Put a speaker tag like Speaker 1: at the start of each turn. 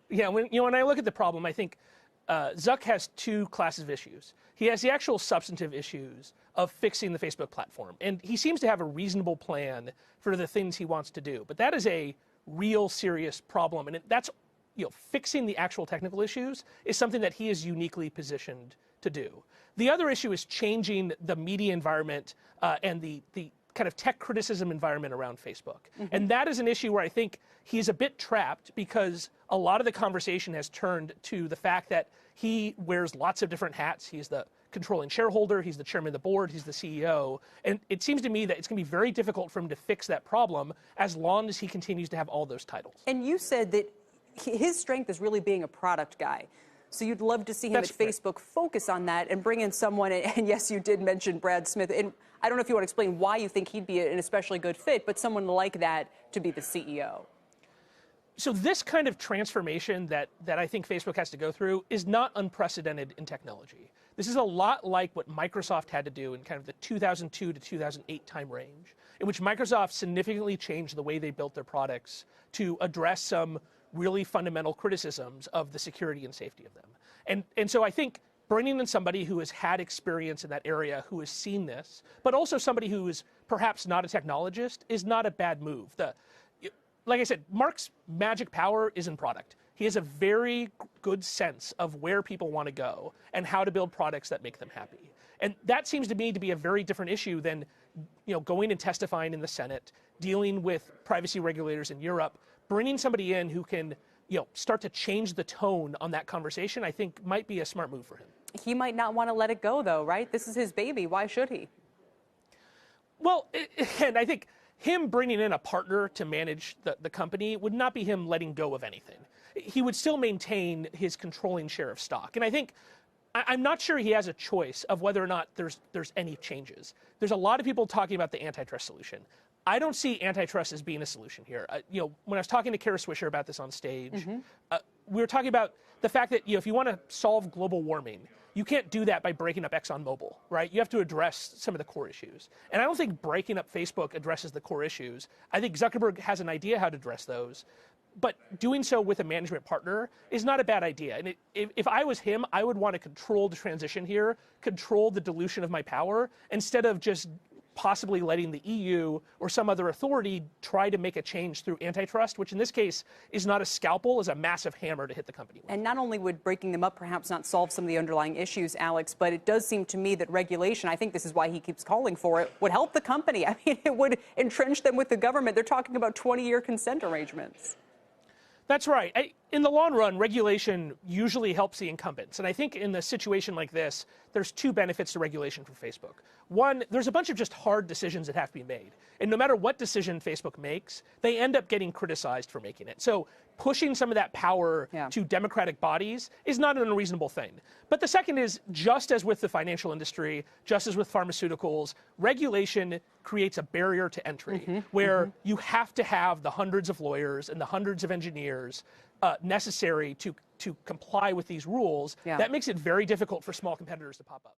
Speaker 1: Yeah, when I look at the problem, I think Zuck has two classes of issues. He has the actual substantive issues of fixing the Facebook platform, and he seems to have a reasonable plan for the things he wants to do. But that is a real serious problem, and that's fixing the actual technical issues is something that he is uniquely positioned to do. The other issue is changing the media environment and the kind of tech criticism environment around Facebook. And that is an issue where I think he's a bit trapped because a lot of the conversation has turned to the fact that he wears lots of different hats. He's the controlling shareholder, he's the chairman of the board, he's the CEO. And it seems to me that it's going to be very difficult for him to fix that problem as long as he continues to have all those titles. And
Speaker 2: you said that his strength is really being a product guy. So you'd love to see him at Facebook focus on that and bring in someone, and yes, you did mention Brad Smith, and I don't know if you want to explain why you think he'd be an especially good fit, but someone like that to be the CEO.
Speaker 1: So this kind of transformation that I think Facebook has to go through is not unprecedented in technology. This is a lot like what Microsoft had to do in kind of the 2002 to 2008 time range, in which Microsoft significantly changed the way they built their products to address some really fundamental criticisms of the security and safety of them. And so I think bringing in somebody who has had experience in that area, who has seen this, but also somebody who is perhaps not a technologist, is not a bad move. Like I said, Mark's magic power is in product. He has a very good sense of where people want to go and how to build products that make them happy. And that seems to me to be a very different issue than going and testifying in the Senate, dealing with privacy regulators in Europe. Bringing somebody in who can start to change the tone on that conversation, I think might be a smart move for him.
Speaker 2: He might not want to let it go, though, right? This is his baby. Why should he?
Speaker 1: Well, and I think him bringing in a partner to manage the company would not be him letting go of anything. He would still maintain his controlling share of stock. And I think I'm not sure he has a choice of whether or not there's any changes. There's a lot of people talking about the antitrust solution. I don't see antitrust as being a solution here. When I was talking to Kara Swisher about this on stage, we were talking about the fact that if you want to solve global warming, you can't do that by breaking up ExxonMobil, right? You have to address some of the core issues. And I don't think breaking up Facebook addresses the core issues. I think Zuckerberg has an idea how to address those, but doing so with a management partner is not a bad idea. And if I was him, I would want to control the transition here, control the dilution of my power, instead of just possibly letting the EU or some other authority try to make a change through antitrust, which in this case is not a scalpel, is a massive hammer to hit the company with.
Speaker 2: And not only would breaking them up perhaps not solve some of the underlying issues, Alex, but it does seem to me that regulation, I think this is why he keeps calling for it, would help the company. I mean, it would entrench them with the government. They're talking about 20-year consent arrangements.
Speaker 1: That's right. In the long run, regulation usually helps the incumbents. And I think in a situation like this, there's two benefits to regulation for Facebook. One, there's a bunch of just hard decisions that have to be made. And no matter what decision Facebook makes, they end up getting criticized for making it. So pushing some of that power to democratic bodies is not an unreasonable thing. But the second is, just as with the financial industry, just as with pharmaceuticals, regulation creates a barrier to entry where you have to have the hundreds of lawyers and the hundreds of engineers necessary to comply with these rules. That makes it very difficult for small competitors to pop up.